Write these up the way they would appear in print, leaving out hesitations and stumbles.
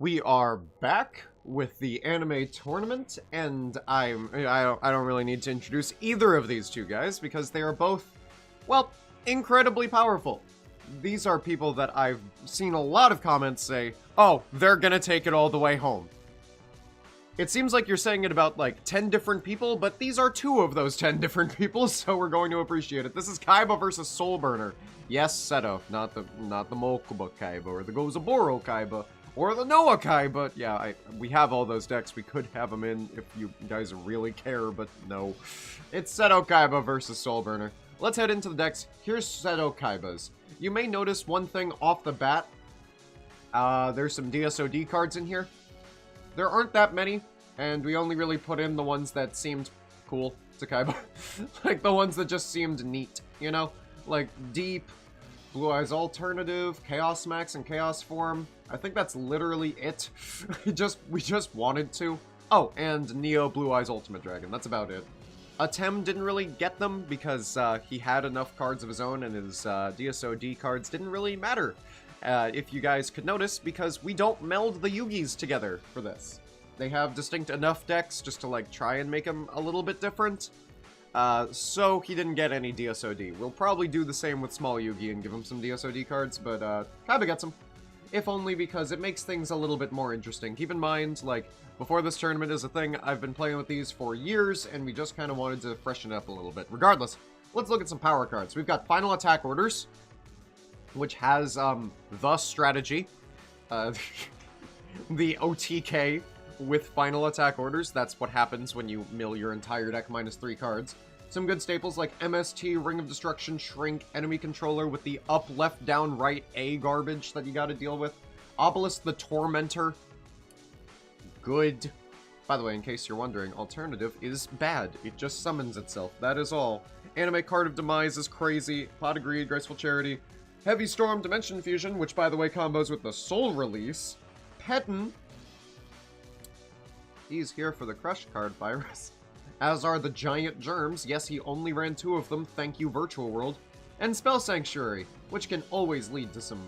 We are back with the anime tournament, and I don't really need to introduce either of these two guys because they are both, well, incredibly powerful. These are people that I've seen a lot of comments say, oh, they're gonna take it all the way home. It seems like you're saying it about like 10 different people, but these are two of those 10 different people, so we're going to appreciate it. This is Kaiba versus SoulBurner. Yes, Seto, not the Mokuba Kaiba or the Gozaburo Kaiba. Or the Noah Kaiba. Yeah, we have all those decks. We could have them in if you guys really care, but no. It's Seto Kaiba versus SoulBurner. Let's head into the decks. Here's Seto Kaiba's. You may notice one thing off the bat. There's some DSOD cards in here. There aren't that many, and we only really put in the ones that seemed cool to Kaiba. Like the ones that just seemed neat, you know? Like Deep, Blue Eyes Alternative, Chaos Max, and Chaos Form. I think that's literally it. we just wanted to. Oh, and Neo Blue Eyes Ultimate Dragon. That's about it. Atem didn't really get them because he had enough cards of his own, and his DSOD cards didn't really matter. If you guys could notice, because we don't meld the Yugis together for this. They have distinct enough decks just to like try and make them a little bit different. So he didn't get any DSOD. We'll probably do the same with Small Yugi and give him some DSOD cards, but Kaiba gets them. If only because it makes things a little bit more interesting. Keep in mind, like, before this tournament is a thing, I've been playing with these for years, and we just kind of wanted to freshen it up a little bit. Regardless, let's look at some power cards. We've got Final Attack Orders, which has, the strategy. The OTK with Final Attack Orders. That's what happens when you mill your entire deck minus 3 cards. Some good staples like MST, Ring of Destruction, Shrink, Enemy Controller with the up, left, down, right A garbage that you gotta deal with. Obelisk the Tormentor. Good. By the way, in case you're wondering, Alternative is bad. It just summons itself. That is all. Anime Card of Demise is crazy. Pot of Greed, Graceful Charity. Heavy Storm, Dimension Fusion, which by the way combos with the Soul Release. Petten. He's here for the Crush card virus. As are the Giant Germs. Yes, he only ran 2 of them. Thank you, Virtual World. And Spell Sanctuary, which can always lead to some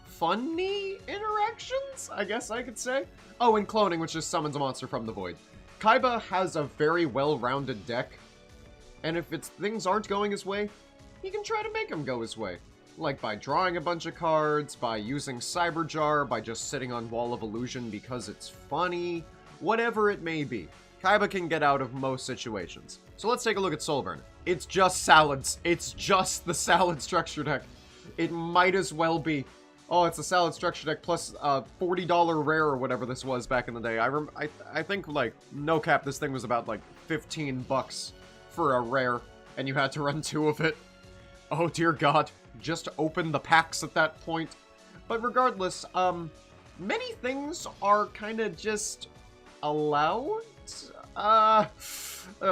funny interactions, I guess I could say. Oh, and Cloning, which just summons a monster from the void. Kaiba has a very well-rounded deck, and if things aren't going his way, he can try to make them go his way. Like by drawing a bunch of cards, by using Cyber Jar, by just sitting on Wall of Illusion because it's funny, whatever it may be. Kaiba can get out of most situations. So let's take a look at SoulBurner. It's just salads. It's just the salad structure deck. It might as well be. Oh, it's a salad structure deck plus $40 rare or whatever this was back in the day. I think, like, no cap, this thing was about, like, 15 bucks for a rare, and you had to run 2 of it. Oh, dear God. Just open the packs at that point. But regardless, many things are kind of just allowed.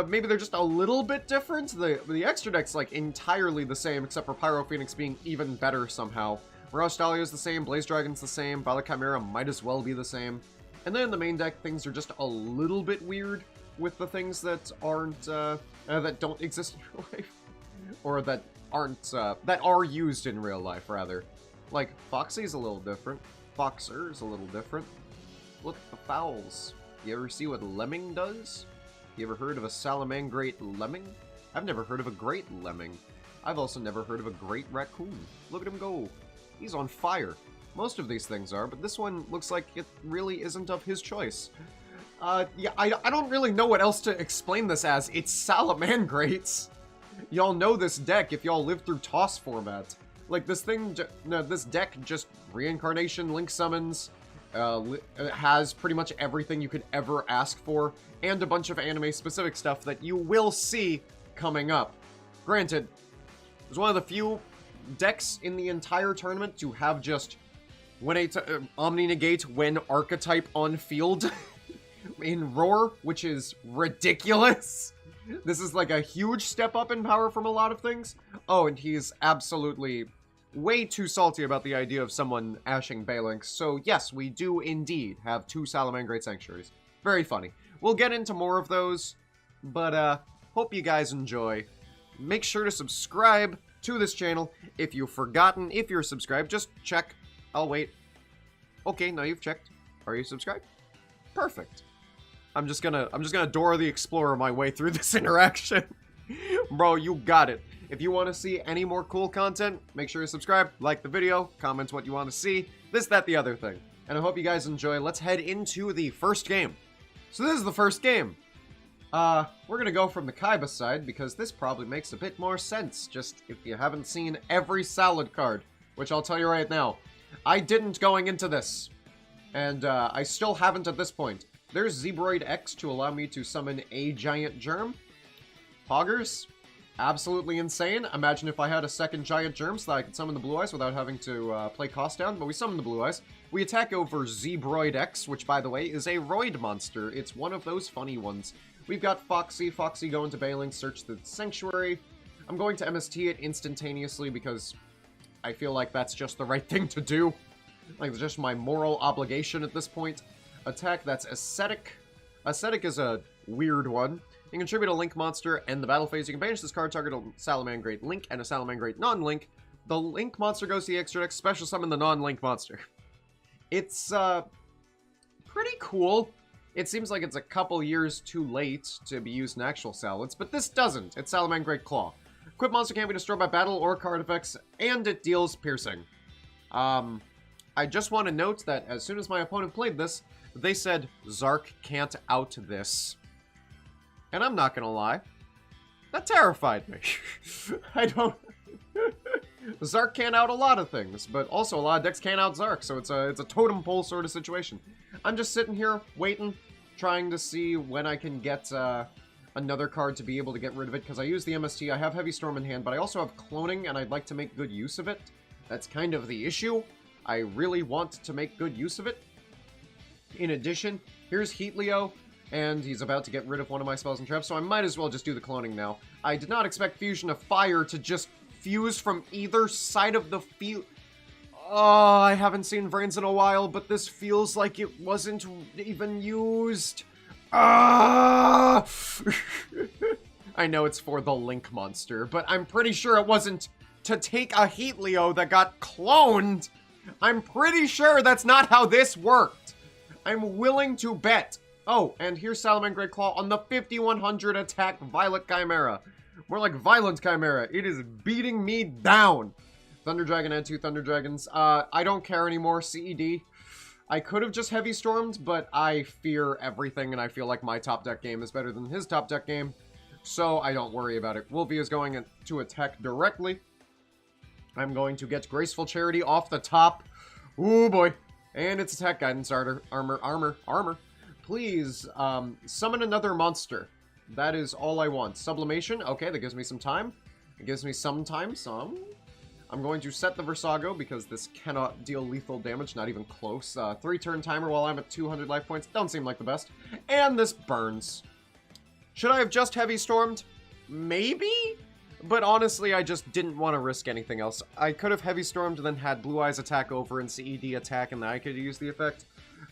Maybe they're just a little bit different. The extra deck's like entirely the same, except for Pyro Phoenix being even better somehow. Mirage Dahlia's the same, Blaze Dragon's the same, Violet Chimera might as well be the same. And then in the main deck, things are just a little bit weird with the things that aren't, that don't exist in real life. Or that aren't, that are used in real life, rather. Like, Foxy's a little different. Foxer's a little different. Look at the fowls. You ever see what Lemming does? You ever heard of a Salamangrate Lemming? I've never heard of a Great Lemming. I've also never heard of a Great Raccoon. Look at him go. He's on fire. Most of these things are, but this one looks like it really isn't of his choice. Yeah, I don't really know what else to explain this as. It's Salamangrates. Y'all know this deck if y'all live through TOS format. Like, this thing, this deck just Reincarnation, Link Summons, has pretty much everything you could ever ask for, and a bunch of anime-specific stuff that you will see coming up. Granted, it was one of the few decks in the entire tournament to have just Omni-Negate when Archetype on field in Roar, which is ridiculous. This is like a huge step up in power from a lot of things. Oh, and he's absolutely way too salty about the idea of someone ashing Balinx. So yes, we do indeed have 2 Salamangrate Sanctuaries. Very funny. We'll get into more of those, but hope you guys enjoy. Make sure to subscribe to this channel. If you've forgotten, if you're subscribed, just check. I'll wait. Okay, now you've checked. Are you subscribed? Perfect. I'm just gonna Dora the Explorer my way through this interaction. Bro, you got it. If you want to see any more cool content, make sure you subscribe, like the video, comment what you want to see, this, that, the other thing. And I hope you guys enjoy. Let's head into the first game. So this is the first game. We're gonna go from the Kaiba side because this probably makes a bit more sense, just if you haven't seen every salad card, which I'll tell you right now. I didn't going into this, and I still haven't at this point. There's Zebroid X to allow me to summon a giant germ. Poggers, absolutely insane. Imagine if I had a second giant germ so that I could summon the Blue Eyes without having to play cost down, but we summon the Blue Eyes. We attack over Zebroid X, which, by the way, is a Roid monster. It's one of those funny ones. We've got Foxy. Foxy going to Bailing, search the Sanctuary. I'm going to MST it instantaneously because I feel like that's just the right thing to do. Like, it's just my moral obligation at this point. Attack, that's Ascetic. Ascetic is a weird one. You can contribute a Link monster and the battle phase. You can banish this card, target a Salamangreat Link and a Salamangreat non-Link. The Link monster goes to the extra deck, special summon the non-Link monster. It's, pretty cool. It seems like it's a couple years too late to be used in actual salads, but this doesn't. It's Salamangreat Claw. Equipped monster can't be destroyed by battle or card effects, and it deals piercing. I just want to note that as soon as my opponent played this, they said, Zark can't out this. And I'm not gonna lie, that terrified me. I don't... Zark can't out a lot of things, but also a lot of decks can't out Zark, so it's a totem pole sort of situation. I'm just sitting here, waiting, trying to see when I can get another card to be able to get rid of it, because I use the MST, I have Heavy Storm in hand, but I also have Cloning, and I'd like to make good use of it. That's kind of the issue. I really want to make good use of it. In addition, here's Heatleo, and he's about to get rid of one of my spells and traps, so I might as well just do the Cloning now. I did not expect Fusion of Fire to just fuse from either side of the field. Oh, I haven't seen Vrains in a while, but this feels like it wasn't even used. Ah! I know it's for the Link monster, but I'm pretty sure it wasn't to take a Heatleo that got cloned. I'm pretty sure that's not how this worked. I'm willing to bet. Oh, and here's Salamangreat Claw on the 5100 attack Violet Chimera. More like Violent Chimera. It is beating me down. Thunder Dragon and 2 Thunder Dragons. I don't care anymore, CED. I could have just Heavy Stormed, but I fear everything, and I feel like my top deck game is better than his top deck game, so I don't worry about it. Wolfie is going to attack directly. I'm going to get Graceful Charity off the top. Ooh, boy. And it's attack guidance armor. Please, summon another monster. That is all I want. Sublimation. Okay, that gives me some time. It gives me some time, I'm going to set the Versago because this cannot deal lethal damage, not even close. 3-turn timer while I'm at 200 life points. Don't seem like the best. And this burns. Should I have just Heavy Stormed? Maybe? But honestly, I just didn't want to risk anything else. I could have Heavy Stormed and then had Blue Eyes attack over and CED attack and then I could use the effect.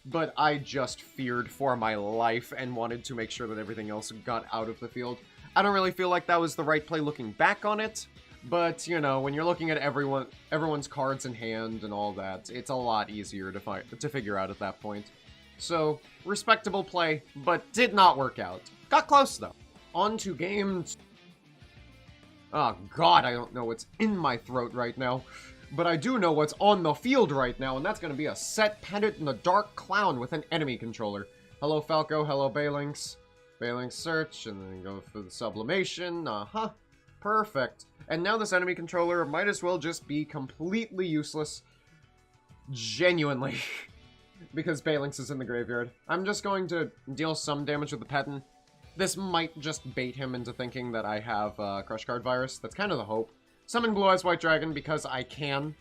But I just feared for my life and wanted to make sure that everything else got out of the field. I don't really feel like that was the right play looking back on it. But, you know, when you're looking at everyone's cards in hand and all that, it's a lot easier to figure out at that point. So, respectable play, but did not work out. Got close, though. On to game... Oh, God, I don't know what's in my throat right now. But I do know what's on the field right now, and that's going to be a Set Pendant and the Dark Clown with an enemy controller. Hello, Falco. Hello, Balinx. Balinx search, and then go for the Sublimation. Perfect. And now this enemy controller might as well just be completely useless. Genuinely. Because Balinx is in the graveyard. I'm just going to deal some damage with the Petin. This might just bait him into thinking that I have Crush Card Virus. That's kind of the hope. Summon Blue Eyes White Dragon because I can.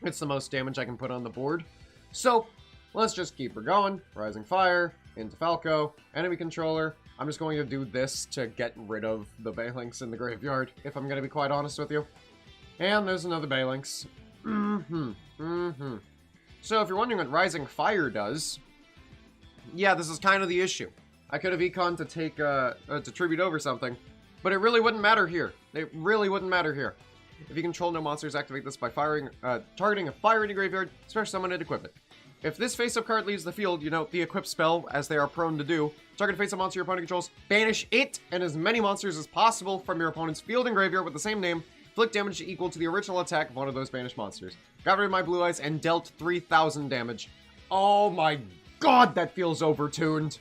It's the most damage I can put on the board. So, let's just keep her going. Rising Fire, into Falco, enemy controller. I'm just going to do this to get rid of the Balinx in the graveyard, if I'm going to be quite honest with you. And there's another Balinx. So if you're wondering what Rising Fire does, yeah, this is kind of the issue. I could have econ to take, to tribute over something, but it really wouldn't matter here. It really wouldn't matter here. If you control no monsters, activate this by targeting a fire in your graveyard, special summon and equip it. If this face-up card leaves the field, you know, the equip spell, as they are prone to do, target a face-up monster your opponent controls, banish it and as many monsters as possible from your opponent's field and graveyard with the same name, inflict damage equal to the original attack of one of those banished monsters. Got rid of my blue eyes and dealt 3,000 damage. Oh my god, that feels overtuned.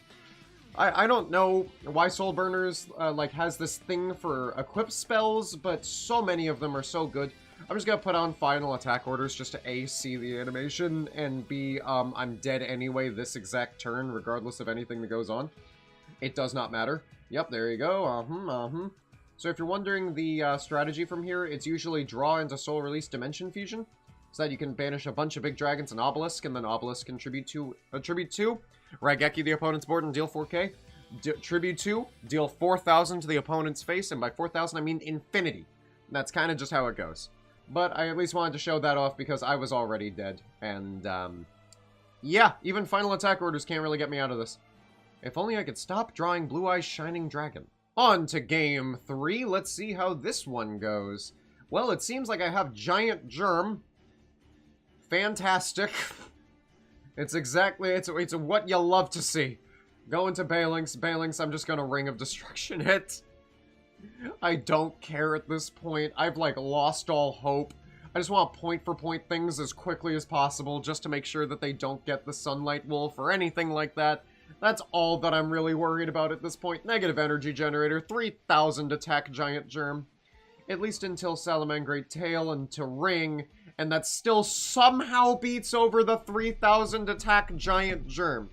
I don't know why SoulBurners, like, has this thing for equip spells, but so many of them are so good. I'm just gonna put on final attack orders just to A, see the animation, and B, I'm dead anyway this exact turn, regardless of anything that goes on. It does not matter. Yep, there you go, So if you're wondering the strategy from here, it's usually draw into Soul Release Dimension Fusion, so that you can banish a bunch of big dragons and Obelisk, and then Obelisk can tribute 2, Raigeki the opponent's board and deal 4k. Tribute 2, deal 4,000 to the opponent's face, and by 4,000 I mean infinity. That's kind of just how it goes. But I at least wanted to show that off because I was already dead, and yeah, even final attack orders can't really get me out of this. If only I could stop drawing Blue Eyes Shining Dragon. On to game 3, let's see how this one goes. Well, it seems like I have Giant Germ. Fantastic. It's exactly, it's what you love to see. Go into Balinks, I'm just gonna Ring of Destruction it. I don't care at this point. I've, like, lost all hope. I just want point-for-point things as quickly as possible just to make sure that they don't get the Sunlight Wolf or anything like that. That's all that I'm really worried about at this point. Negative energy generator, 3,000 attack Giant Germ. At least until Salamangreat Tail and to Ring, and that still somehow beats over the 3,000 attack Giant Germ.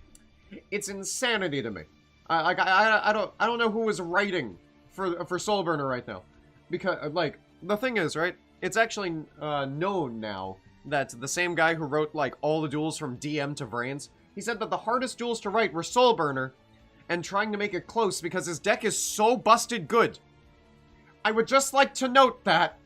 It's insanity to me. I don't know who was writing for SoulBurner right now, because, like, the thing is, right, it's actually known now that the same guy who wrote, like, all the duels from DM to Vrains, he said that the hardest duels to write were SoulBurner and trying to make it close because his deck is so busted good. I would just like to note that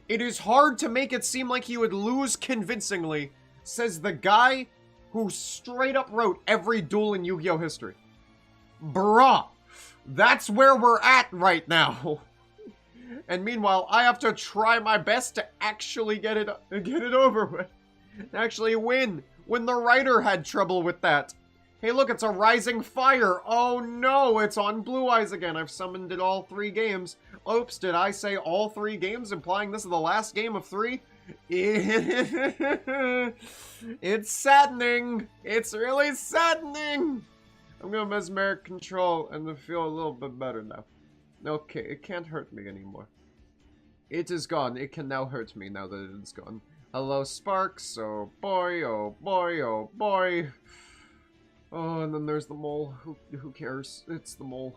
it is hard to make it seem like he would lose convincingly, says the guy who straight up wrote every duel in Yu-Gi-Oh! History. Bruh, that's where we're at right now. And meanwhile, I have to try my best to actually get it over with. Actually win, when the writer had trouble with that. Hey look, it's a Rising Fire. Oh no, it's on Blue Eyes again. I've summoned it all 3 games. Oops, did I say all 3 games, implying this is the last game of 3? It's saddening. It's really saddening. I'm gonna Mesmeric Control and feel a little bit better now. Okay, it can't hurt me anymore. It is gone. It can now hurt me now that it is gone. Hello, Sparks. Oh boy, oh boy, oh boy. Oh, and then there's the mole. Who cares? It's the mole.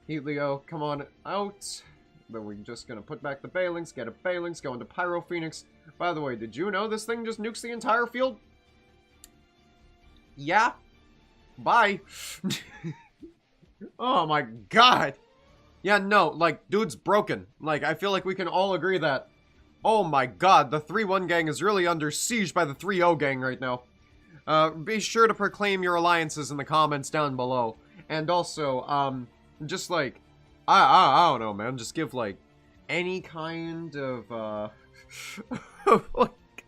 Helio, come on out. Then we're just gonna put back the Balinks, get a Balinks, go into Pyro Phoenix. By the way, did you know this thing just nukes the entire field? Yeah. Bye. Oh my god. Yeah, no, like, dude's broken. Like, I feel like we can all agree that. Oh my god, the 3-1 gang is really under siege by the 3-0 gang right now. Be sure to proclaim your alliances in the comments down below. And also, just like, I don't know, man, just give, like, any kind of, like,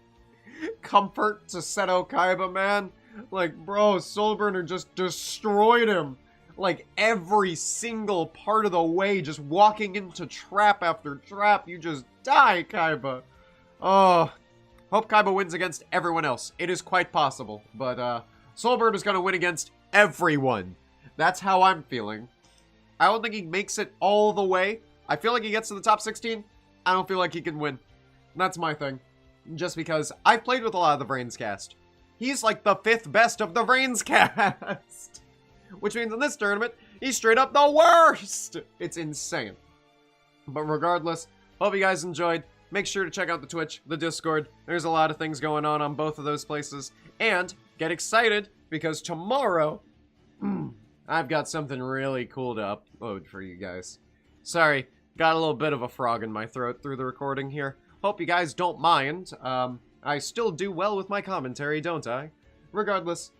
comfort to Seto Kaiba, man. Like, bro, SoulBurner just destroyed him. Like, every single part of the way, just walking into trap after trap. You just die, Kaiba. Oh, hope Kaiba wins against everyone else. It is quite possible. But, SoulBurner is going to win against everyone. That's how I'm feeling. I don't think he makes it all the way. I feel like he gets to the top 16. I don't feel like he can win. That's my thing. Just because I've played with a lot of the Vrains cast. He's like the 5th best of the Vrains cast. Which means in this tournament, he's straight up the worst! It's insane. But regardless, hope you guys enjoyed. Make sure to check out the Twitch, the Discord. There's a lot of things going on both of those places. And get excited, because tomorrow, I've got something really cool to upload for you guys. Sorry, got a little bit of a frog in my throat through the recording here. Hope you guys don't mind. I still do well with my commentary, don't I? Regardless,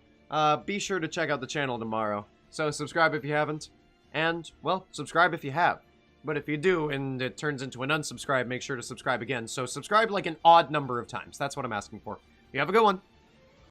be sure to check out the channel tomorrow. So subscribe if you haven't, and, well, subscribe if you have. But if you do, and it turns into an unsubscribe, make sure to subscribe again. So subscribe like an odd number of times. That's what I'm asking for. You have a good one.